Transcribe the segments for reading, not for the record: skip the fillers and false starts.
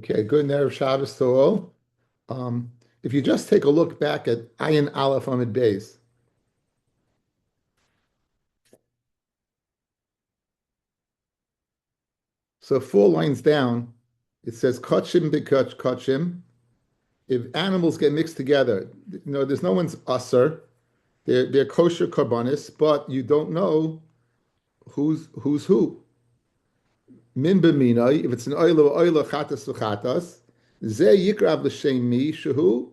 Okay, good Erev Shabbos to all. If you just take a look back at Ayin Aleph Amid Beis, so 4 lines down, it says Kachim b'Kach Kachim. If animals get mixed together, there's no one's usser. They're kosher karbanis, but you don't know who's who. Min b'minai, if it's an oila chatas v'chatas, ze yikrav l'shem mi shehu,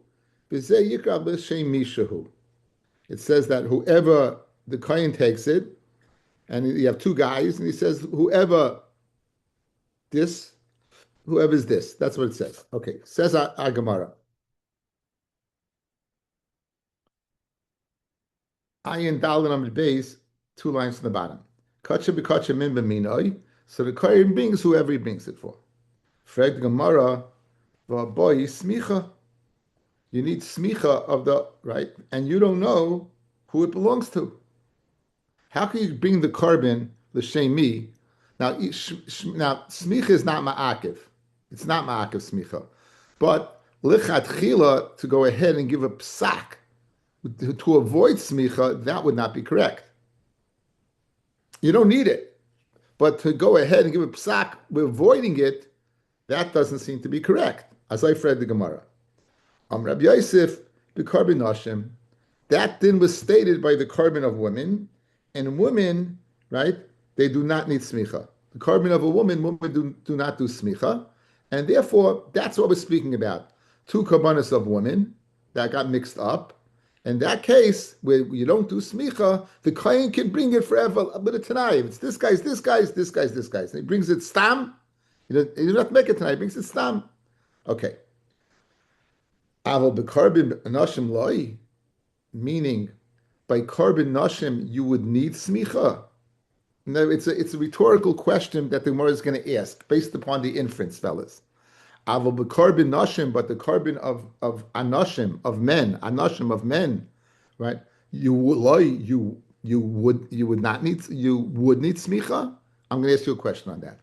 v'ze yikrav l'shem mi shehu. It says that whoever the kohen takes it, and you have two guys, and he says this, whoever's this. That's what it says. Okay, says our Gemara. Ayin Dalin Amid Beis, 2 lines from the bottom. Kacha b'kacha min b'minoi. So the kohen brings whoever he brings it for. Frag the Gemara, v'boy smicha. You need smicha of the right, and you don't know who it belongs to. How can you bring the carbon l'shemi? Now smicha is not ma'akiv. It's not ma'akiv smicha, but lichatchila to go ahead and give a psak to avoid smicha, that would not be correct. You don't need it, but to go ahead and give a psak avoiding it, that doesn't seem to be correct. As I read the Gemara, Rabbi Yosef the carbon nashim. That din was stated by the carbon of women, and women, right? They do not need smicha. The carbon of a woman do not do smicha, and therefore that's what we're speaking about. Two karbanos of women that got mixed up. In that case, where you don't do smicha, the kohen can bring it forever. But it's tonight. It's this guy's, this guy's, this guy's, this guy's. And he brings it stam. You don't have to make it tonight. He brings it stam. Okay. Aval b'karbin nashim loi, meaning by carbon nashim you would need smicha. No, it's a rhetorical question that the Gemara is going to ask based upon the inference, fellas. Aval b'karbin nashim, but the carbon of anashim of men, right? You would not need smicha. I'm going to ask you a question on that.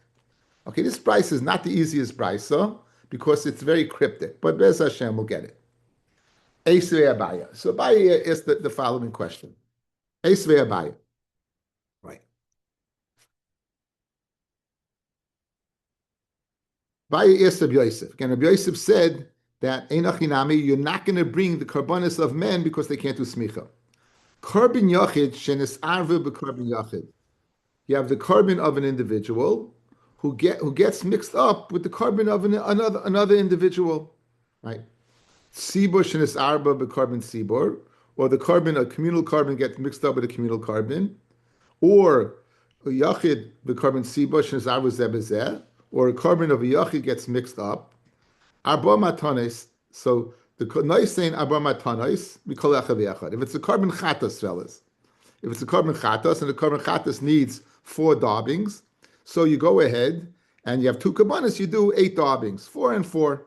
Okay, this price is not the easiest price, because it's very cryptic, but Bez Hashem will get it. Eisvei Abaya. So Abaya is the following question. Eisvei Abaya. Right. Abaya asked Rabbi Yosef. Again, Rabbi Yosef said that Einachinami, you're not going to bring the karbanis of men because they can't do smicha. Carbon yachid shenis arve b'carbon yachid. You have the carbon of an individual who gets mixed up with the carbon of another individual, right? Sibor shenis arba b'carbon sibor, or a communal carbon gets mixed up with a communal carbon, or a yachid b'carbon sibor shenis arba zebezeh, or a carbon of a yachid gets mixed up. Arba matanes. So the nice saying arba matanes we call it. If it's a carbon chatas, fellas, if it's a carbon chatas and the carbon chatas needs 4 daubings. So you go ahead and you have 2 kabbanas, you do 8 daubings, 4 and 4.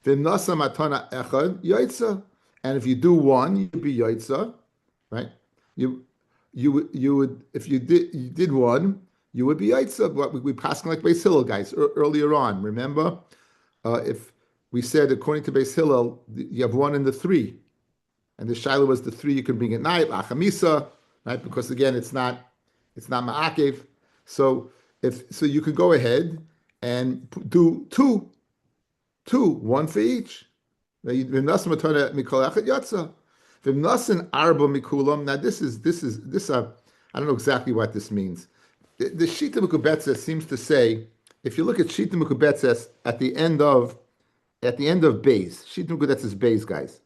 V'nasa matana echad yaitza, and if you do 1, you'd be yaitza, right? You would if you did 1, you would be yaitza. But we passed like Beis Hillel guys earlier on. Remember, if we said according to Beis Hillel, you have 1 and the 3, and the shaila was the 3 you can bring at night achamisa, right? Because again, it's not ma'akev. So you could go ahead and do two, 1 for each. Now this I don't know exactly what this means. The Shita Mekubetzes seems to say, if you look at Shita Mekubetzes at the end of Beis, Shita Mekubetzes Beis, guys.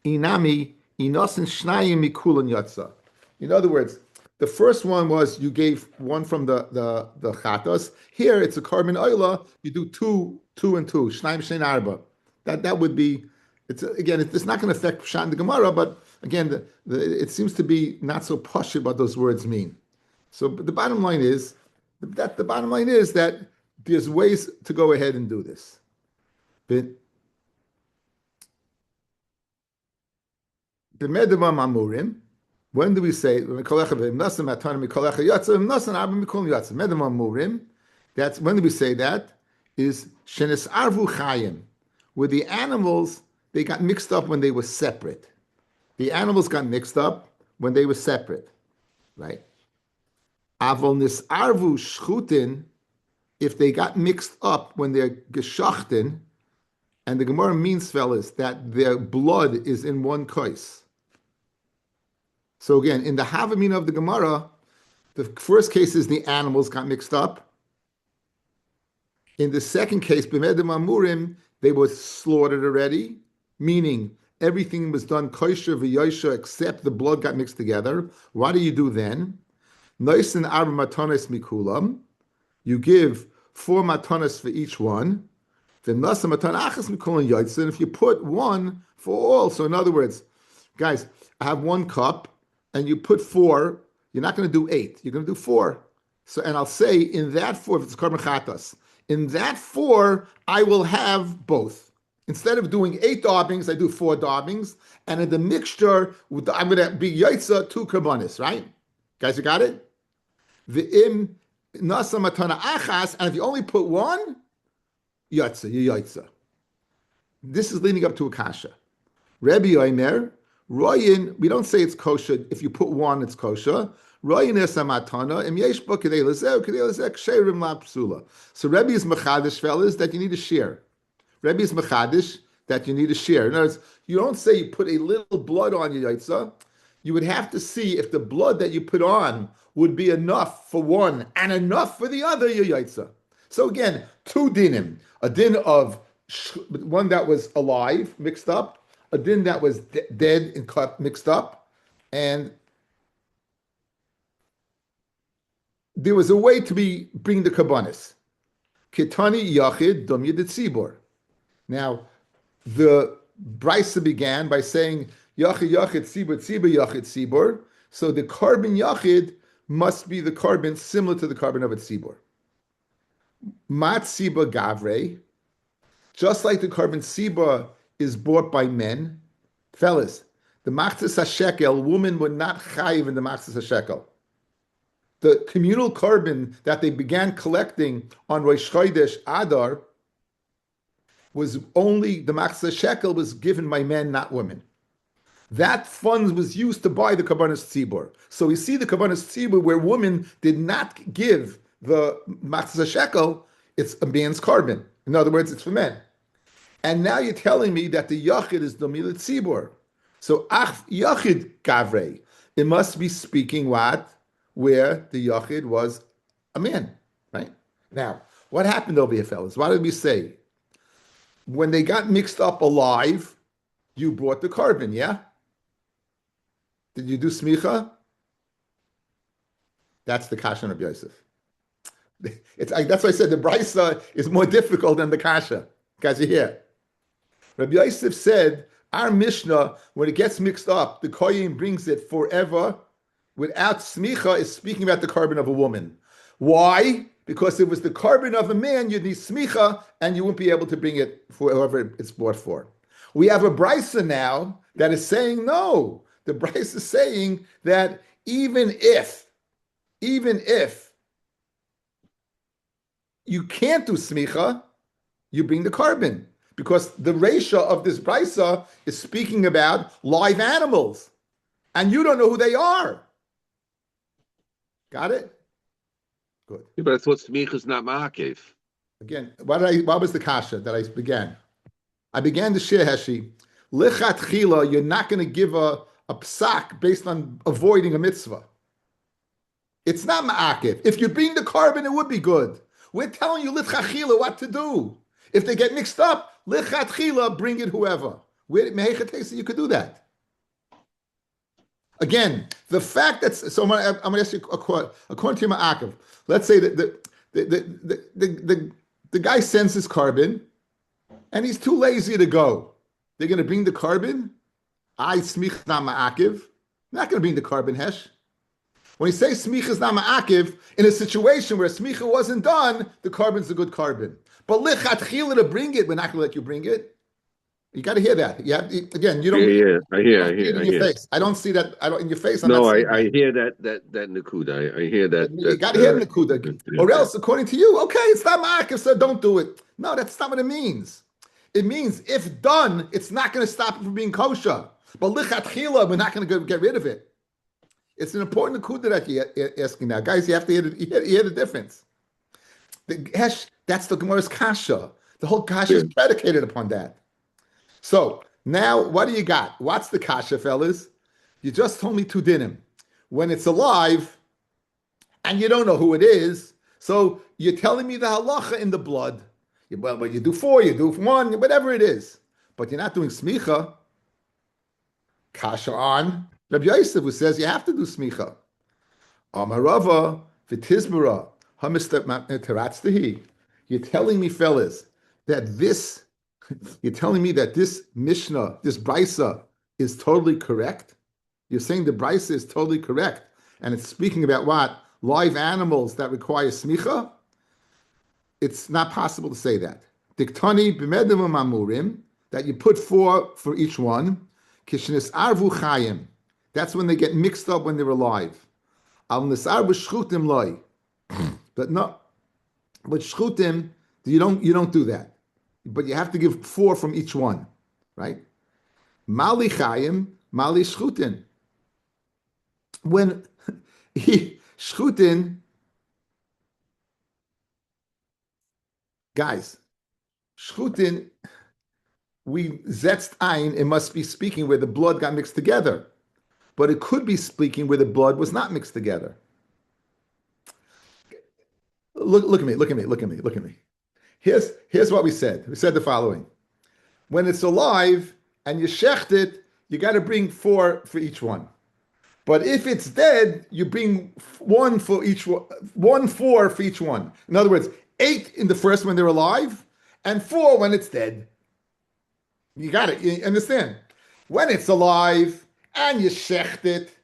Inami inosin shnayim mikulan yatsa. In other words, the first one was you gave 1 from the chatos. Here it's a carbon oila. You do 2 and 2. Shnaim shein arba. That would be. It's not going to affect pshat in the Gemara, but again, it seems to be not so posh what those words mean. So the bottom line is that there's ways to go ahead and do this. But the medavam amurim. When do we say that's when do we say that? is shenes arvu chayim, where the animals, they got mixed up when they were separate. The animals got mixed up when they were separate, right? Avol nis arvu shchutin, if they got mixed up when they're geschachten, and the Gemara means, fellas, that their blood is in one kais. So again, in the Havamina of the Gemara, the first case is the animals got mixed up. In the second case, b'medim amurim, they were slaughtered already, meaning everything was done kosher v'yosha except the blood got mixed together. What do you do then? Noisin arba matanis mikulam. You give 4 matanis for each one. Then nasa matan achas mikulam yotzin. If you put one for all, so in other words, guys, I have 1 cup, and you put 4. You're not going to do 8. You're going to do 4. So, and I'll say in that 4, if it's karban chatas, in that 4, I will have both. Instead of doing 8 daubings, I do 4 daubings, and in the mixture, I'm going to be yotza 2 karbanis, right? Guys, you got it? V'im nasa matana achas, and if you only put 1, yotza, you yotza. This is leading up to a kasha. Rabbi Omer, Royin, we don't say it's kosher. If you put 1, it's kosher. Royin es amatana, im yesh bo kedei lezeh ksherim la psula. So Rabbi is mechadish, fellas, that you need to share. Rabbi is mechadish, that you need to share. In other words, you don't say you put a little blood on your yaitza. You would have to see if the blood that you put on would be enough for one and enough for the other your yaitza. So again, 2 dinim. A din of one that was alive, mixed up, a din that was dead and cut, mixed up, and there was a way to bring the kabbanis. Kitani yachid dom yedit tzibor. Now, the brisa began by saying yachid yachid tzibor tzibor yachid tzibor. So the carbon yachid must be the carbon similar to the carbon of a tzibor. Mat tzibor gavre, just like the carbon tzibor is bought by men, fellas. The machzis hashekel, women were not chayiv in the machzis hashekel. The communal carbon that they began collecting on Rosh Chodesh Adar was only, the machzis shekel was given by men, not women. That fund was used to buy the karbanos tzibor. So we see the karbanos tzibor where women did not give the machzis shekel, it's a man's carbon. In other words, it's for men. And now you're telling me that the yachid is domilat tzibor. So ach yachid kavrei. It must be speaking what? Where the yachid was a man, right? Now, what happened over here, fellas? What did we say? When they got mixed up alive, you brought the carbon, yeah? Did you do smicha? That's the kasha of Yosef. That's why I said the brisa is more difficult than the kasha. Guys, you hear? Rabbi Yosef said, our Mishnah, when it gets mixed up, the kohen brings it forever. Without smicha is speaking about the carbon of a woman. Why? Because if it was the carbon of a man, you'd need smicha, and you wouldn't be able to bring it for whoever it's bought for. We have a brisa now that is saying no. The brisa is saying that even if you can't do smicha, you bring the carbon. Because the ratio of this brisa is speaking about live animals. And you don't know who they are. Got it? Good. Yeah, but I thought smicha is not ma'akev. Again, what was the kasha that I began? I began to share, Heshi. Lichat chila, you're not going to give a psak based on avoiding a mitzvah. It's not ma'akev. If you bring the carbon, it would be good. We're telling you lichat chila what to do. If they get mixed up, lichat chila, bring it whoever. You could do that. Again, the fact that so I'm going to ask you according to your ma'akev. Let's say that the guy sends his carbon, and he's too lazy to go. They're going to bring the carbon. I smich na ma'akev. Not going to bring the carbon hesh. When you say smicha is not ma'akiv, in a situation where smicha wasn't done, the carbon's a good carbon. But lichat chila to bring it, we're not going to let you bring it. You got to hear that. Again, you Yeah, don't. yeah. You don't see it in I your hear. face. I don't see that. I don't in your face. I'm not No, seeing that. I hear that Nakuda. I hear You got to hear the Nakuda, or else, according to you, okay, it's not ma'akev, so don't do it. No, that's not what it means. It means if done, it's not going to stop it from being kosher. But lichatchila, we're not going to get rid of it. It's an important nakuda that you're asking now, guys. You have to hear the difference. That's the Gemara's kasha. The whole kasha is predicated upon that. So now, what do you got? What's the kasha, fellas? You just told me two dinim. When it's alive, and you don't know who it is, so you're telling me the halacha in the blood. Well, you do four, you do one, whatever it is, but you're not doing smicha. Kasha on Rabbi Yosef, who says you have to do smicha. Amarava v'tizbara hamisteratztehi. You're telling me, fellas, that this. You're telling me that this Mishnah, this Brisa, is totally correct? You're saying the Brisa is totally correct, and it's speaking about what? Live animals that require smicha? It's not possible to say that. Diktani b'medim amurim, that you put four for each one. Kishnis arvu chayim. That's when they get mixed up when they're alive. Al nisar b'shchutim loy. But no, but shchutim, you don't do that. But you have to give four from each one, right? Mali chayim, mali shchutin. When shchutin, guys, shchutin, we zetzt ein, it must be speaking where the blood got mixed together. But it could be speaking where the blood was not mixed together. Look at me. Here's what we said. We said the following. When it's alive and you shecht it, you got to bring four for each one. But if it's dead, you bring one for each one, four for each one. In other words, 8 in the first when they're alive, and 4 when it's dead. You got it. You understand? When it's alive and you shecht it,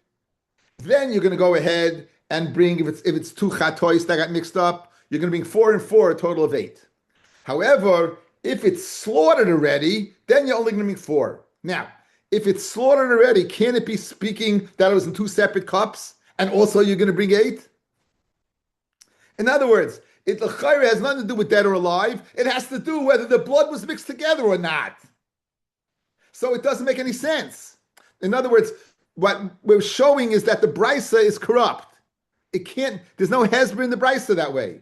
then you're going to go ahead and bring, if it's 2 chatois that got mixed up, you're going to bring 4 and 4, a total of 8. However, if it's slaughtered already, then you're only going to bring 4. Now, if it's slaughtered already, can it be speaking that it was in 2 separate cups, and also you're going to bring 8? In other words, the chayre has nothing to do with dead or alive. It has to do whether the blood was mixed together or not. So it doesn't make any sense. In other words, what we're showing is that the brisa is corrupt. It can't. There's no hezbollah in the brisa that way.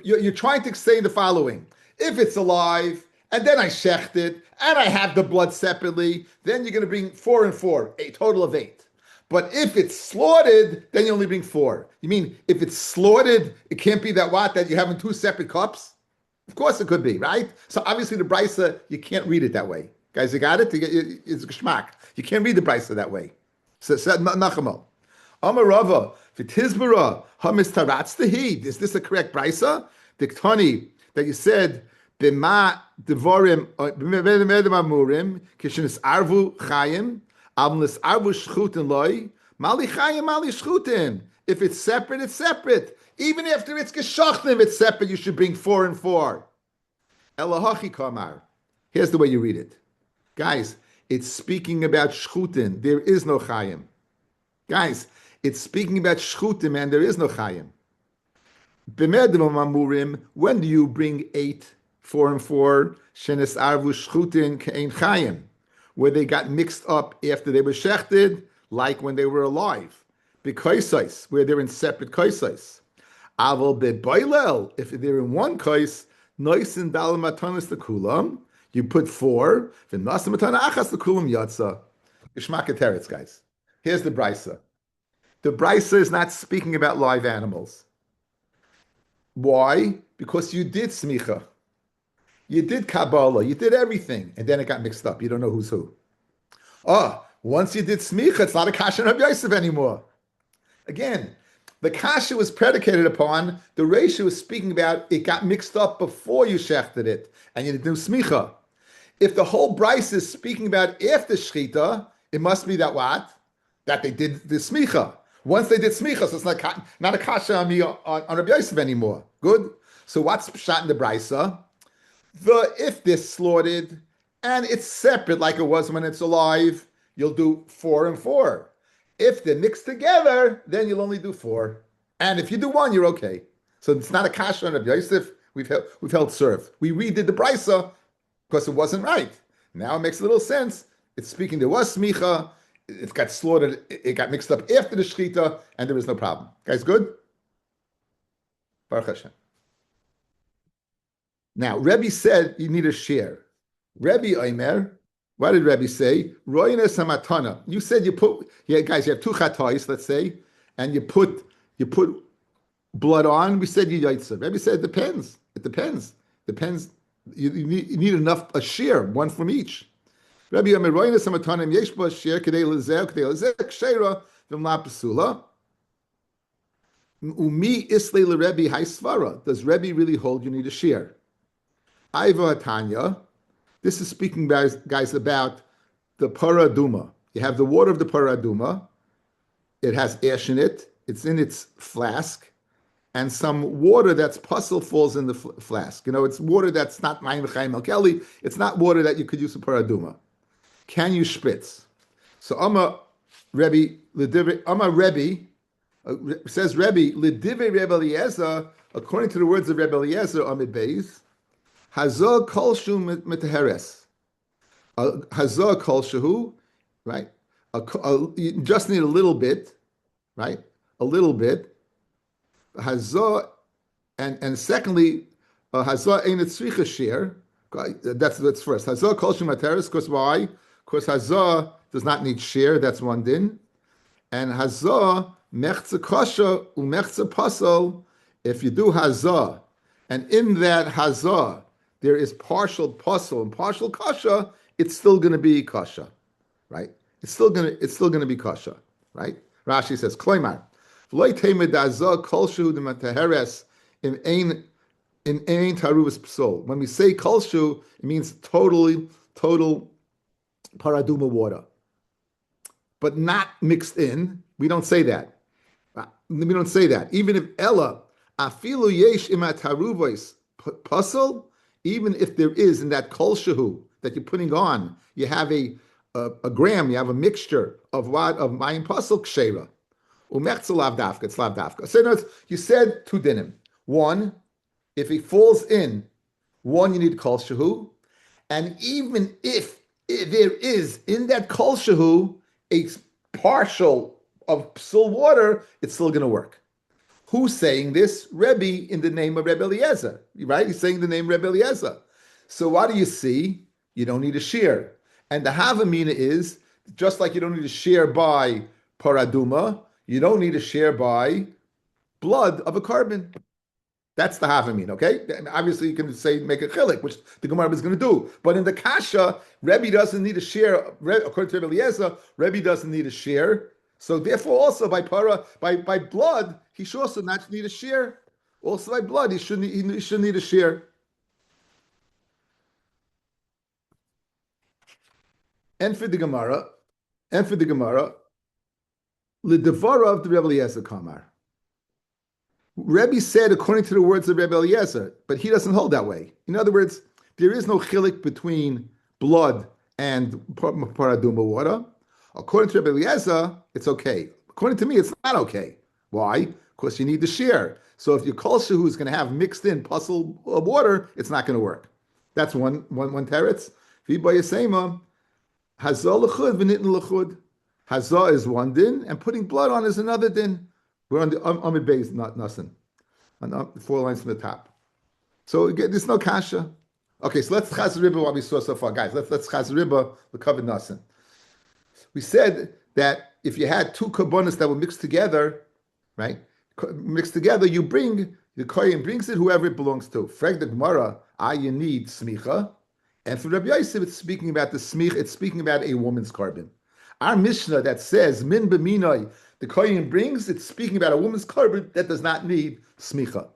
You're trying to say the following: if it's alive, and then I shecht it, and I have the blood separately, then you're going to bring 4 and 4, a total of 8. But if it's slaughtered, then you only bring 4. You mean if it's slaughtered, it can't be that you have in 2 separate cups? Of course it could be, right? So obviously the brisa, you can't read it that way. Guys, you got it? It's geschmack. You can't read the brisa that way. So Nachamo. Amarava, v'tizbara, hamistaratztehi. Is this a correct brisa? Diktani, that you said, b'ma devorim, b'medim amurim, kishenis arvu chayim, amlis arvu shchutin loy, mali chayim, mali shchutin. If it's separate, it's separate. Even after it's geshachtim, it's separate. You should bring 4 and 4. Elahachi kamar. Here's the way you read it. Guys, it's speaking about shchutin. There is no chayim. Guys, it's speaking about shchutim and there is no chayim. B'medim amurim, when do you bring 8, 4 and 4, shenes arvu shchutin ke'ein chayim, where they got mixed up after they were shechted, like when they were alive. B'kaisais, where they're in separate kaisais. Aval be'bailel, if they're in one kais, noisin dal matanis lekulam, you put 4, v'nasim matana achas lekulam yatsa. Geshmak teretz, guys. Here's the brisa. The brisa is not speaking about live animals. Why? Because you did smicha. You did Kabbalah. You did everything. And then it got mixed up. You don't know who's who. Once you did smicha, it's not a kasha Rabbi Yosef anymore. Again, the kasha was predicated upon, the ratio was speaking about it got mixed up before you shechted it. And you didn't do smicha. If the whole brisa is speaking about after shechita, it must be that what? That they did the smicha. Once they did smicha, so it's not a kasha on Rabbi Yosef anymore. Good? So what's pshat in the brisa? If they're slaughtered and it's separate like it was when it's alive, you'll do 4 and 4. If they're mixed together, then you'll only do 4. And if you do 1, you're okay. So it's not a kasha on Rabbi Yosef. We've held serve. We redid the brisa because it wasn't right. Now it makes a little sense. It's speaking, there was smicha, it got slaughtered, it got mixed up after the shechita, and there was no problem. Guys, good? Baruch Hashem. Now, Rebbe said you need a share. Rebbe Omer, what did Rebbe say? Royina samatana. You said you put, guys, you have 2 chatois, let's say, and you put blood on. We said you yaitza. Rebbe said it depends. It depends. Depends. You need enough, a share, 1 from each. Rabbi Omer roina samatanim yesh ba share kedei lezer kshera v'mla pesula. Umi islay leRebbe haisvara. Does Rebbe really hold you need a share? Aiva Tanya. This is speaking, guys, about the paraduma. You have the water of the paraduma. It has ash in it. It's in its flask. And some water that's puzzle falls in the flask. It's water that's not Mayim V'chaim El Keli. It's not water that you could use for paraduma. Can you spritz? So Rebbe, says Rebbe, L'divrei Rebbe Eliezer, according to the words of Rebbe Eliezer, Amid Beis, Hazor kolshu mitaheres. Hazor kolshu, right? You just need a little bit, right? A little bit. Hazor, and secondly, Hazor ain't tzricha share. That's first. Hazor kolshu mitaheres. Because why? Because Hazor does not need share. That's one din. And Hazor mechza kosher umechza pasol. If you do Hazor, and in that Hazor there is partial pasol and partial kasha, it's still going to be kasha, right? It's still going to be kasha, right? Rashi says, Kloimar, v'loy temed hazor kol shehu d'mataheres in ein taruvas psol. When we say kol shehu, it means total paraduma water, but not mixed in. We don't say that. We don't say that. Even if Ella afilu yesh imat haruvos pasol. Even if there is in that kol shehu that you're putting on, you have a gram, you have a mixture of what? Of mayim pasel kshera. Umechza lav dafka, it's lav dafka. So you said 2 dinim. 1, if it falls in, 1 you need kol shehu. And even if there is in that kol shehu a partial of psul water, it's still going to work. Who's saying this? Rebbe in the name of Rebbe Eliezer, right? He's saying the name Rebbe Eliezer. So what do you see? You don't need a shear. And the Havamina is, just like you don't need a shear by paraduma, you don't need a shear by blood of a carbon. That's the Havamina, okay? And obviously you can say, make a chilik, which the Gemara is going to do. But in the Kasha, Rebbe doesn't need a shear. According to Rebbe Eliezer, Rebbe doesn't need a shear. So therefore, also by blood, he should also not need a shear. Also by blood, he shouldn't need a shear. And for the Gemara, the Devara of the Rebbe Eliezer Kamar. Rebbe said according to the words of Rebbe Eliezer, but he doesn't hold that way. In other words, there is no chilik between blood and paraduma water. According to Rebbe Eliezer, it's okay. According to me, it's not okay. Why? Because you need the shear. So if your kol shehu is going to have mixed in puzzle water, it's not going to work. That's one teretz. V'bayasema hazah l'chud v'nitin l'chud. Hazah is one din, and putting blood on is another din. We're on the Amid Beis, not nothing. On 4 lines from the top. So again, there's no kasha. Okay, so let's chaz riba what we saw so far, guys. Let's chaz riba the covered nothing. We said that if you had 2 karbonos that were mixed together, right? Mixed together, the kohen brings it whoever it belongs to. Frag the Gemara, you need smicha. And for Rabbi Yosef, it's speaking about the smich, it's speaking about a woman's carbon. Our Mishnah that says, min b'minoi, the kohen brings, it's speaking about a woman's carbon that does not need smicha.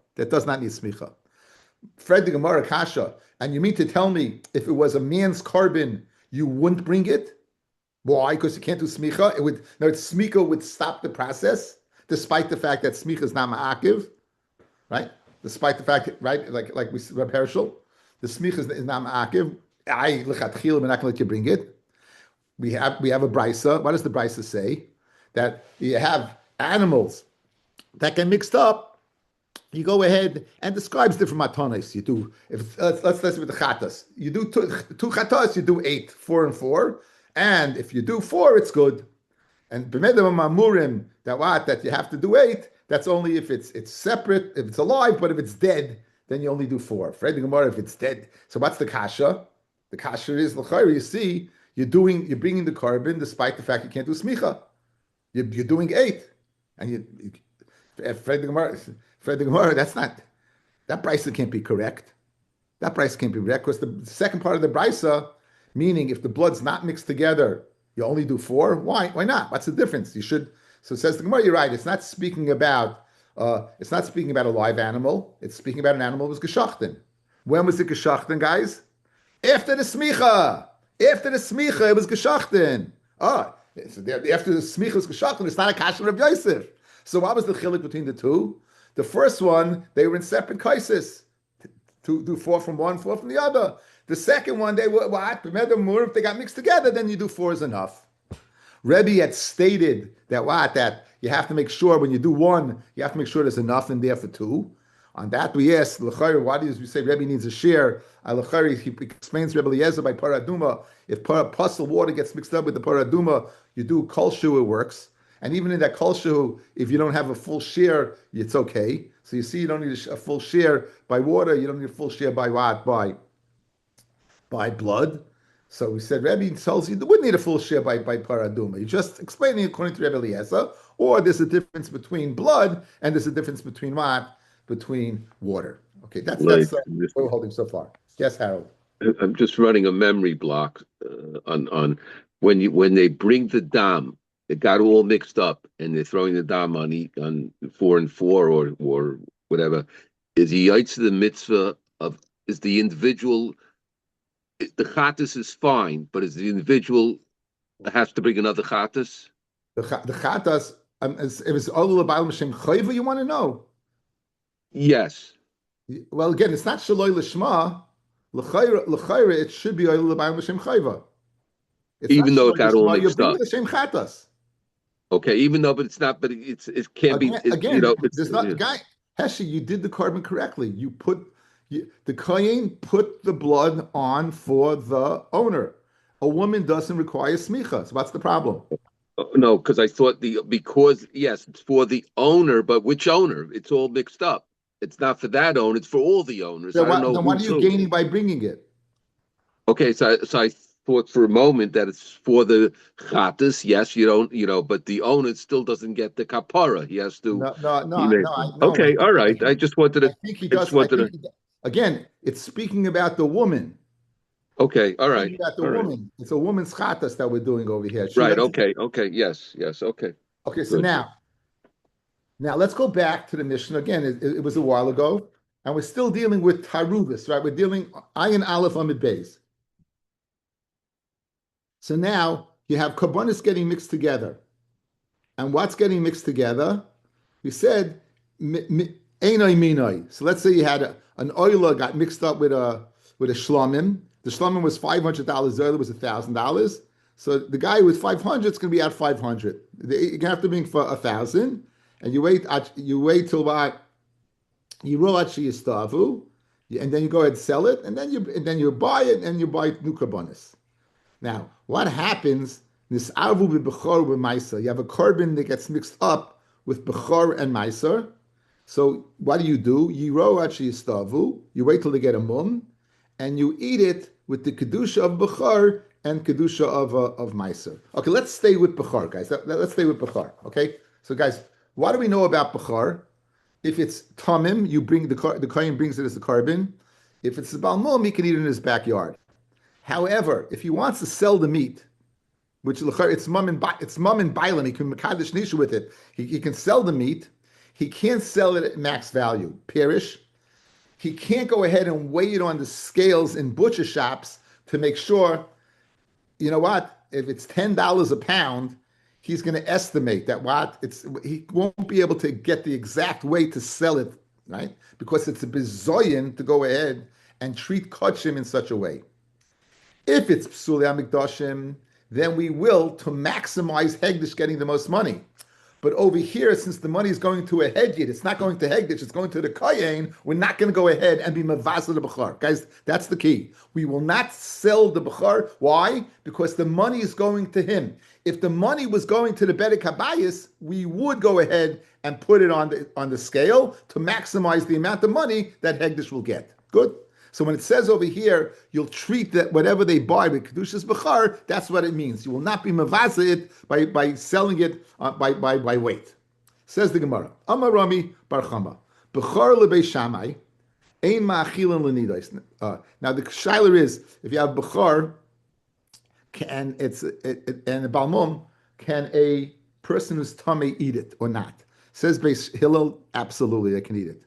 Frag the Gemara kasha, and you mean to tell me if it was a man's carbon, you wouldn't bring it? Why? Because you can't do smicha. Smicha would stop the process, despite the fact that smicha is not ma'akiv, right? Despite the fact, right? Like we Reb Herschel, the smicha is not ma'akiv. I lechatchila, we're not going to let you bring it. We have a brisa. What does the brisa say? That you have animals that get mixed up. You go ahead and describes different matanis. You do if let's with the chatas. You do two chatas. You do 8, 4 and 4, and if you do 4, it's good. And b'medam mamurim that you have to do 8. That's only if it's separate, if it's alive. But if it's dead, then you only do 4. Fred the Gemara, if it's dead. So what's the kasha? The kasha is l'chayr. You see, you're bringing the carbon despite the fact you can't do smicha. You're doing 8, and Fred the Gemara, that's not that brisa can't be correct. That brisa can't be correct because the second part of the brisa, meaning if the blood's not mixed together, you only do 4. Why? Why not? What's the difference? You should. So it says the Gemara, you're right. It's not speaking about a live animal. It's speaking about an animal that was geschachten. When was it geschachten, guys? After the smicha. After the smicha, it was geschachten. So after the smicha was geschachten, it's not a kasher of Yosef. So what was the chilik between the two? The first one, they were in separate kaisis. To do 4 from one, 4 from the other. The second one, they were what? If they got mixed together, then you do 4 is enough. Rabbi had stated that you have to make sure when you do 1, you have to make sure there's enough in there for 2. On that we ask, why do we say Rabbi needs a share? He explains Rabbi Eliezer by paraduma. If puzzle water gets mixed up with the paraduma, you do kol shu, it works. And even in that kol shu, if you don't have a full share, it's okay. So you see, you don't need a full share by water. You don't need a full share by what? By blood. So we said, Rabbi tells you wouldn't need a full share by paraduma. You're just explaining according to Rabbi Eliezer, or there's a difference between blood and there's a difference between what? Between water. Okay, that's what we're holding so far. Yes, Harold. I'm just running a memory block on when they bring the dam. It got all mixed up, and they're throwing the dam on 4 and 4 or whatever. Is the yaitz the mitzvah of is the individual? The chatas is fine, but is the individual has to bring another chatas? The chatas, if it's all l'bayil m'shem chayva, you want to know? Yes. Well, again, it's not shaloi l'shma. L'chayra, it should be all l'bayil m'shem chayva. Even though it got all mixed up. The same chatas. Okay, even though, but it's not. But it can't be. Again, there's not guy. Heshi, you did the carbon correctly. The kohen put the blood on for the owner. A woman doesn't require smicha. So what's the problem? No, because I thought yes, it's for the owner, but which owner? It's all mixed up. It's not for that owner. It's for all the owners. So then what are you gaining by bringing it? Okay, so I thought for a moment that it's for the chatas. Yes, you don't, but the owner still doesn't get the kapara. He has to. No. Okay, all right. I just wanted to. I think he does. Again, it's speaking about the woman. Okay, all right. About the woman. It's a woman's chatas that we're doing over here. Right. Okay. Yes. Okay. Okay. So now let's go back to the Mishnah again. It was a while ago, and we're still dealing with taruvis, right? We're dealing ayin aleph amid beis. So now you have karbonis getting mixed together. And what's getting mixed together? We said, einoi minoi. So let's say you had an oila got mixed up with a shlomim. The shlomim was $500, the oila was $1,000. So the guy with 500 is going to be out 500. You're going to have to bring for 1,000. And you wait till what? You roll out shiyistavu, and then you go ahead and sell it, and then you buy it, and you buy new karbonis. Now, what happens? This arvu b'bechor b'maiser. You have a carbon that gets mixed up with bechor and maiser. So what do? You row actually stavu. You wait till they get a mum, and you eat it with the kedusha of bechor and kedusha of maiser. Okay, let's stay with bechor, guys. Let's stay with bechor. Okay, so guys, what do we know about bechor? If it's tamim, you bring the kohen brings it as a carbon. If it's a balmum, he can eat it in his backyard. However, if he wants to sell the meat, which it's mum and bailam, he can mekadesh nisha with it. He can sell the meat. He can't sell it at max value. Perish. He can't go ahead and weigh it on the scales in butcher shops to make sure. You know what? If it's $10 a pound, he's going to estimate that he won't be able to get the exact weight to sell it, right? Because it's a bizoyin to go ahead and treat kachim in such a way. If it's psuli amikdashim, then we will to maximize Hegdish getting the most money. But over here, since the money is going to a Hedyid, it's not going to Hegdish, it's going to the Kayin, we're not going to go ahead and be Mavasa the Bechar. Guys, that's the key. We will not sell the Bechar. Why? Because the money is going to him. If the money was going to the Bedek Habayis, we would go ahead and put it on the scale to maximize the amount of money that Hegdish will get. Good? So when it says over here, you'll treat that whatever they buy with Kedushas Bechar, that's what it means. You will not be mavasa it by selling it by weight. Says the Gemara, Amar Rami Bar Chama, Bechar leBei Shammai, ein ma'achilin l'nidos. Now the shayla is, if you have Bechar, and a Balmum, can a person who's tummy eat it or not? Says Beis Hillel, absolutely, they can eat it.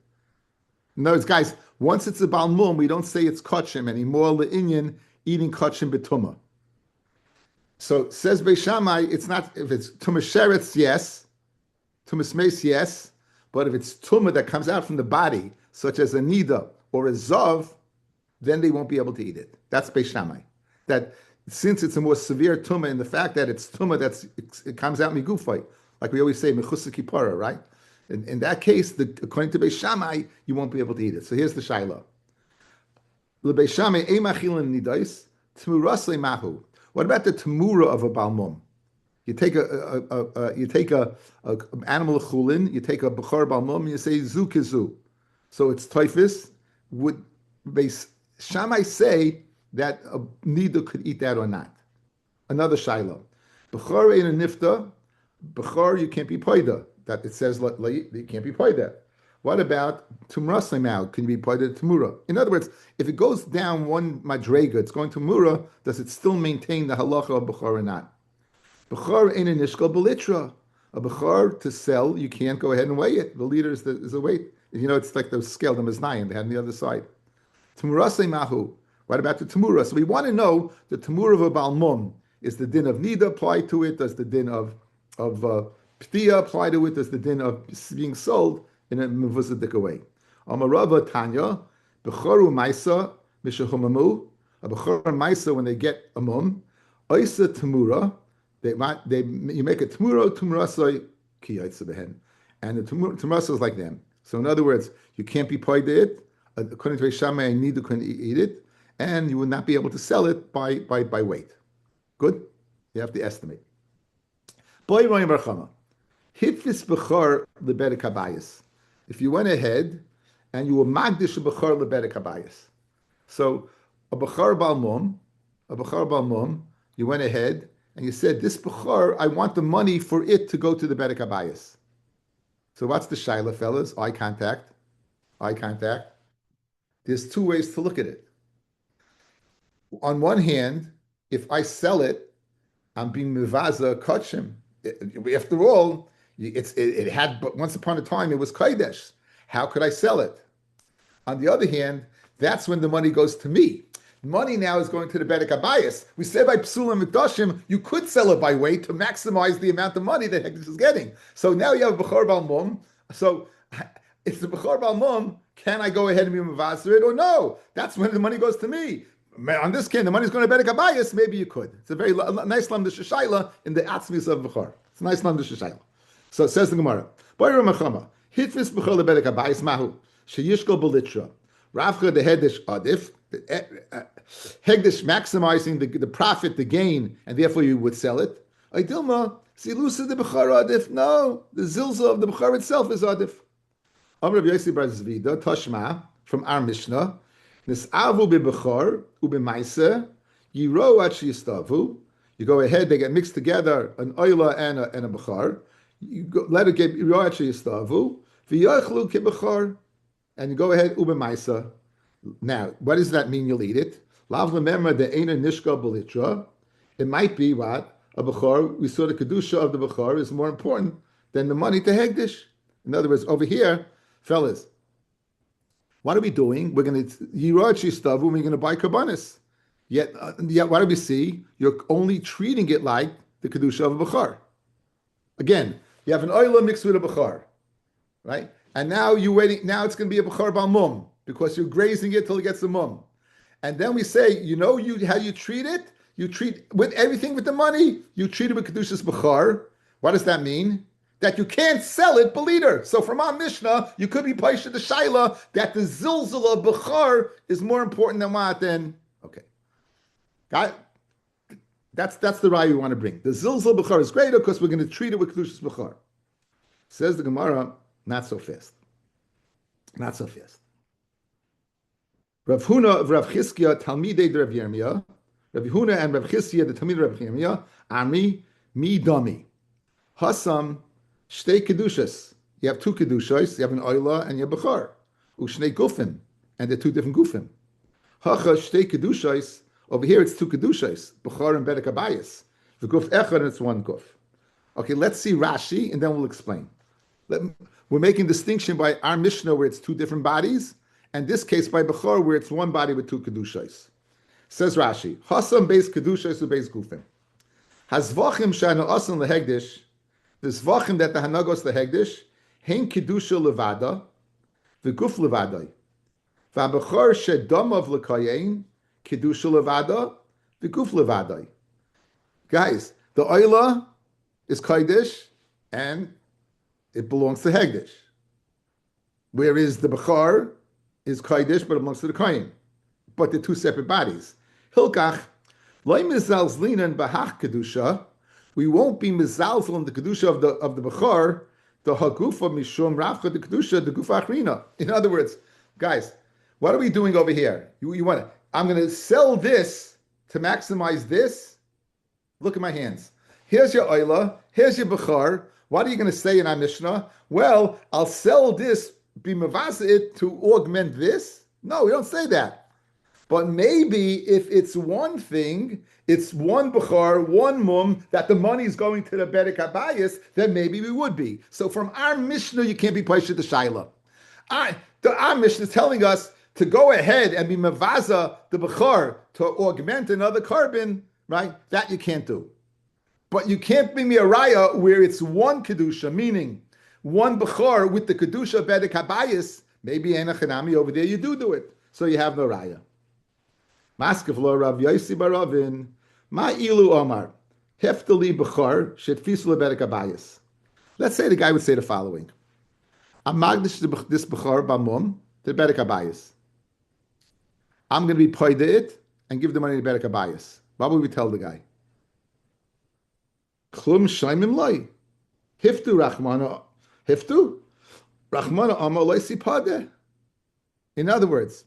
In other words, guys, once it's a balmum, we don't say it's kachim anymore. Le'inyan eating kachim betuma. So says Beis Shammai, it's not if it's tumah sheretz, yes, tumah smeis, yes, but if it's tumah that comes out from the body, such as a nida or a zav, then they won't be able to eat it. That's Beis Shammai. That since it's a more severe tumah in the fact that it's tumah it comes out migufay, like we always say mechusa kipara, right? In that case, according to Beis Shammai, you won't be able to eat it. So here's the shayla. Beis Shammai eimachilin nidais tmurasle mahu. What about the tamura of a balmum? You take a animal chulin, you take a bechor balmum, and you say zu kizu. So it's typhus. Would Beis Shammai say that a nida could eat that or not? Another shayla. Bechor ain't a nifta. Bechor you can't be poida. That it says you can't be poida. What about tumrasle now? Can you be poida tamura? In other words, if it goes down one madrega, it's going to mura. Does it still maintain the halacha of bechor or not? Bechor ain't a nishkal belitra. A bechor to sell, you can't go ahead and weigh it. The liter is the weight. You know, it's like those scale, the maznayin they had on the other side. Tumrasle mahu. What about the tamura? So we want to know the tamura of a balmum. Is the din of nida applied to it? Does the din of P'tiya apply to it as the din of being sold in a mevuzadik way. Amarava Tanya, Bechoru Maisa, Mishahumamu, a Bechor Maisa when they get a mum, Oisa Tamura, you make a Tamura, Tumurasoi, Kiyaitsa Behen. And the Tumurasa is like them. So in other words, you can't be paid it, according to Shammai, neither can eat it, and you will not be able to sell it by weight. Good? You have to estimate. Boy Royim Barchama. Hitfis bechor lebedek habayis. If you went ahead and you were magdish a bechor lebedek habayis, so a bechor balmum, you went ahead and you said, this bechor, I want the money for it to go to the bedek habayis. So what's the shayla, fellas? Eye contact. There's two ways to look at it. On one hand, if I sell it, I'm being mevaza kachim. After all, it had, but once upon a time, it was kodesh. How could I sell it? On the other hand, that's when the money goes to me. Money now is going to the bedek habayis. We said by psulim mikdashim, you could sell it by weight to maximize the amount of money that Hekdesh is getting. So now you have a bechor balmum. So it's the bechor balmum. Can I go ahead and be mavaser it or no? That's when the money goes to me. On this case, the money's going to bedek habayis. Maybe you could. It's a very nice lamda shayla in the atzmis of bechor. It's a nice lamda shayla. So it says the Gemara, Boyer Machama, Hitfis b'chol lebedek habayis mahu, sheyishkol belitra, Ravcha the Hegdish adif, Hegdish maximizing the profit, the gain, and therefore you would sell it. Aydilma, Silusa the Bechar adif, no, the Zilza of the Bechar itself is adif. Amr Rabbi Yossi bar Zvida, Tashma, from our Mishnah, Nisavu be-Bechar, ube-Maise, Yiro at Shistavu, you go ahead, they get mixed together, an Oyla and a Bechar, you go, let it get Yoachi Yistavu, V'yachlu Kibachar, and you go ahead, Ube Maisa. Now, what does that mean you'll eat it? Lav remember the Eina Nishka Belitra. It might be what? A Bechor, we saw the Kedusha of the Bechor is more important than the money to Hegdish. In other words, over here, fellas, what are we doing? We're going to Yoachi Yistavu, we're going to buy Kabbanis. Yet, what do we see? You're only treating it like the Kedusha of a Bechor. Again, you have an oila mixed with a bechar, right? And now you're waiting. Now it's going to be a bechar balmum because you're grazing it till it gets the mum. And then we say, how you treat it? You treat with everything with the money, you treat it with Kedushas Bechar. What does that mean? That you can't sell it per liter. So from our Mishnah, you could be Paisha the Shaila that the Zilzal of Bechar is more important than what? Okay. Got it? That's the raya we want to bring. The Zilzal Bechar is greater because we're going to treat it with Kedushas Bechar. Says the Gemara, not so fast. Not so fast. Rav Huna of Rav Chizkiya, Talmidei de Rav Yirmiyah. Rav Huna and Rav Chizkiya, the Talmidei of Rav Yirmiyah, Amri, mi dami. Hasam, shtei kedushas. You have two kedushas, you have an oila and you have bechar. Ushnei gufim, and they're two different gufim. Hacha, shtei kedushas. Over here it's two kedushas, bechar and bedek abayis. The guf echad and it's one guf. Okay, let's see Rashi and then we'll explain. We're making distinction by our Mishnah where it's two different bodies, and this case by Bechor where it's one body with two kedushas. Says Rashi, Hasam beis kedushas ubeis gufim. Hazvachim shana asan lehegdish. The zvachim that the hanagos lehegdish hein kedusha levada v'guf levadai. V'abechor shedomav lekayin kedusha levada v'guf levadai. Guys, the oila is kaidish and it belongs to hegdish. Whereas the bechar is kaidish, but it belongs to the kohen. But they're two separate bodies. Hilkach, loy mizalz linan bahach kedusha. We won't be mizalz on the kedusha of the bechar. The hagufa mishum rafcha the kedusha the gufa achrina. In other words, guys, what are we doing over here? You want to? I'm going to sell this to maximize this. Look at my hands. Here's your oila. Here's your bechar. What are you going to say in our Mishnah? Well, I'll sell this, be mavasa it to augment this. No, we don't say that. But maybe if it's one thing, it's one bechar, one mum, that the money is going to the bedek abayis, then maybe we would be. So from our Mishnah, you can't be paisha the shaila. Our Mishnah is telling us to go ahead and be mavaza the bechar to augment another carbon, right? That you can't do. But you can't bring me a raya where it's one kedusha, meaning one bechor with the kedusha bedek habayis. Maybe enachanami over there you do it, so you have no raya. Maskeflo Rav Yosi Baravin Ma ilu Omar Heftali bechor shetfisul bedek habayis. Let's say the guy would say the following: I'm magdish this bechor bamum to bedek habayis. I'm going to be paid it and give the money to bedek habayis. What would we tell the guy? Klum shaimim loy. Hiftu rachmana. Hiftu? Rachmana ama loy sipade. In other words,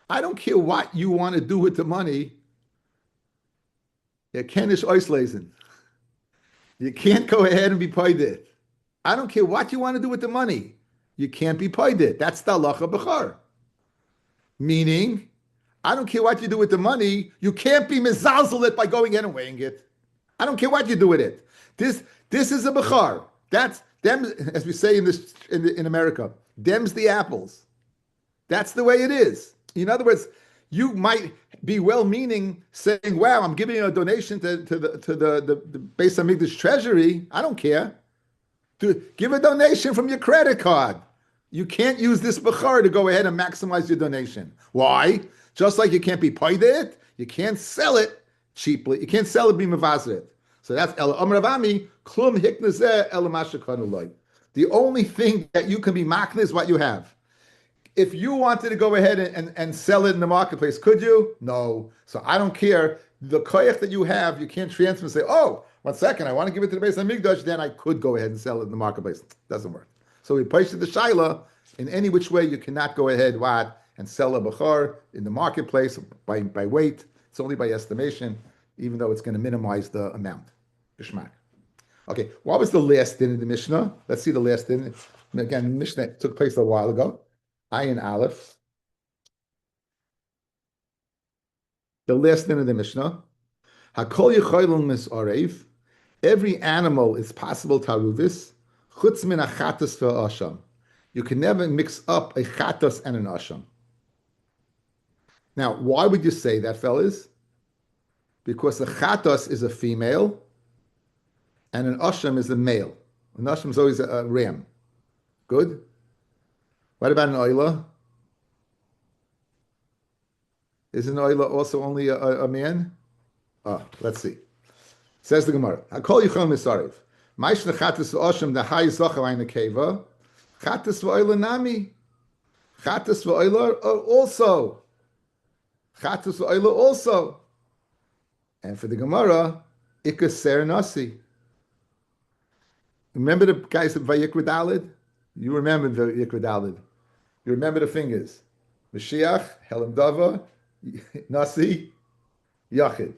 I don't care what you want to do with the money. You can't You can't go ahead and be paid it. I don't care what you want to do with the money. You can't be paid it. That's the halacha bechar. Meaning, I don't care what you do with the money. You can't be mezalzel it by going in and weighing it. I don't care what you do with it. This is a bechar. That's them, as we say in America. Them's the apples. That's the way it is. In other words, you might be well-meaning, saying, "Wow, I'm giving a donation to the Beis Hamikdash treasury." I don't care. Give a donation from your credit card. You can't use this bechar to go ahead and maximize your donation. Why? Just like you can't be paid it, you can't sell it cheaply. You can't sell it be mavazit. So that's El Amar Avami, Klum Hiknazeh El Mashakanulay. The only thing that you can be makna is what you have. If you wanted to go ahead and sell it in the marketplace, could you? No. So I don't care. The koyach that you have, you can't transfer and say, "Oh, 1 second, I want to give it to the Beis Hamikdash, then I could go ahead and sell it in the marketplace." Doesn't work. So we place the shaila in any which way you cannot go ahead and sell a bechar in the marketplace by weight. It's only by estimation, even though it's going to minimize the amount. Bishmak. Okay, what was the last din in the Mishnah? Let's see the last din. Again, the Mishnah took place a while ago. Ayin Aleph. The last din of the Mishnah. Hakol yichoylun misarev. Every animal is possible taruvis. Chutz min achatas ve'asham. You can never mix up a chatas and an asham. Now, why would you say that, fellas? Because the chatas is a female and an asham is a male. An asham is always a ram. Good? What about an oila? Isn't oila also only a man? Oh, let's see. Says the Gemara. Hakol yichol misariv. Maish lechatis v'osham the high zochel ein keva. Chatis v'oila nami. Chatis v'oila also. Chatis v'oila also. And for the Gemara, ikaser nasi. Remember the guys at Vayikra Dalid? You remember the Vayikra Dalid. You remember the fingers. Mashiach, Helam Dava, Nasi, Yachid.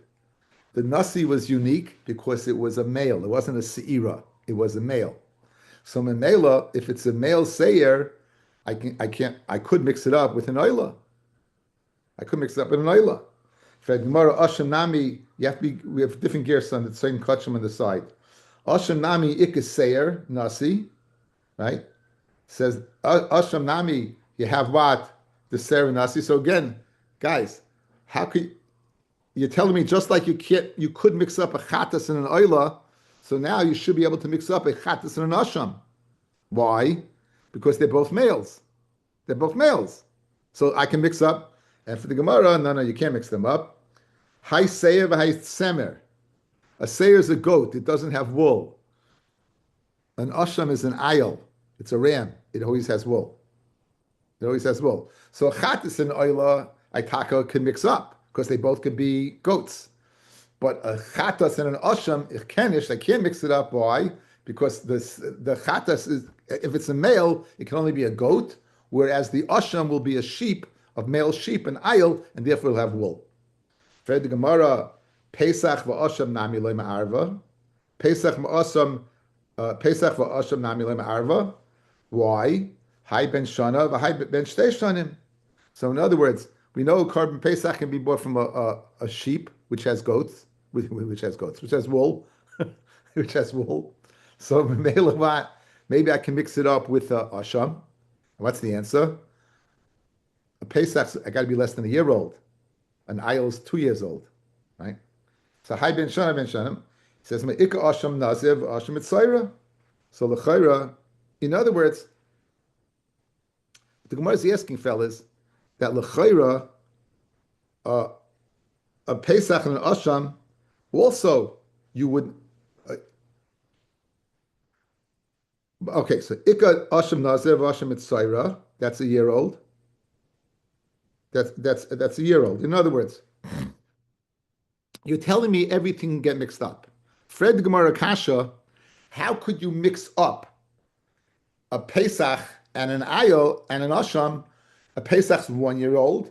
The Nasi was unique because it was a male. It wasn't a Seira. It was a male. So Memela, if it's a male Seir, I could mix it up with an Oila. I could mix it up with an Oila. For Gemara Asham Nami, we have different gears on the same kachim on the side. Asham Nami Ikas Seir, Nasi, right? Says Asham Nami, you have what? The Seir Nasi. So again, guys, how could you're telling me just like you could mix up a chatas and an oila, so now you should be able to mix up a chatas and an asham. Why? Because they're both males. They're both males. So I can mix up, and for the Gemara, no, you can't mix them up. Hay seir v'hay semer. A seir is a goat. It doesn't have wool. An asham is an ayil. It's a ram. It always has wool. It always has wool. So a chatas and oila, Aitaka can mix up because they both could be goats. But a chatas and an asham, kenish, I can't mix it up. Why? Because the chatas is, if it's a male, it can only be a goat, whereas the asham will be a sheep, of male sheep, an ayil, and therefore will have wool. Fred the Gemara, Pesach v'asham nami loy ma'arva. Pesach v'asham nami loy ma'arva. Why? Hai ben shana v'hai ben shtei shanim. So in other words, we know carbon Pesach can be bought from a sheep which has goats, which has wool, which has wool. So maybe I can mix it up with asham. What's the answer? A Pesach, I got to be less than a year old. An ayil is 2 years old, right? So Hai ben shanim. He says me'ika asham naziv asham mitzayra. So l'chayra, in other words, the Gemara is asking, fellas, that l'chayra, a Pesach and an asham, also you would. Okay, so Ika asham nazer asham mitzayra, that's a year old. That's a year old. In other words, you're telling me everything can get mixed up. Fred Gemara Kasha, how could you mix up a Pesach and an ayil and an asham? A Pesach's 1 year old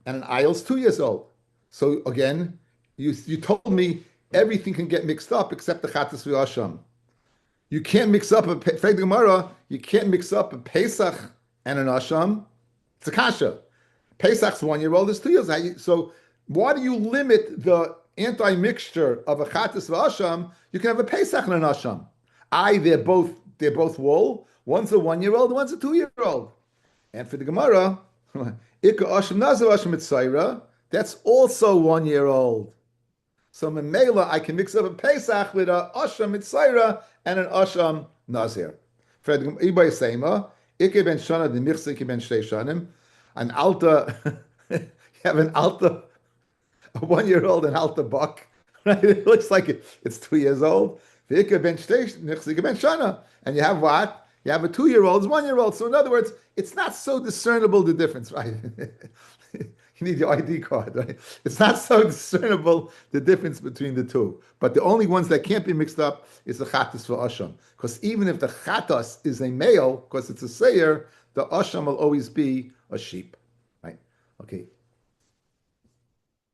and an ayil's 2 years old. So again, you told me everything can get mixed up except the chatas v'asham. You can't mix up you can't mix up a Pesach and an asham. It's a kasha. Pesach's 1 year old is 2 years. So why do you limit the anti-mixture of a chatas v'asham? You can have a Pesach and an asham. They're both wool. One's a 1 year old, one's a 2 year old. And for the Gemara, that's also 1 year old. So Memela, I can mix up a Pesach with a Asham Mitzayra and an Asham Nazir. Fred Ibay Seima, Ike ben Shana, the Michse Ike ben Shtei Shanim, an Alta, you have an Alta, a 1 year old, an Alta buck, right? It looks like it's 2 years old. Ike ben Shtei, Michse Ike ben Shana, and you have what? You have a 2 year old, 1 year old. So in other words, it's not so discernible the difference, right? You need your ID card, right? It's not so discernible the difference between the two. But the only ones that can't be mixed up is the chatas for asham. Because even if the chatas is a male, because it's a seir, the asham will always be a sheep, right? Okay.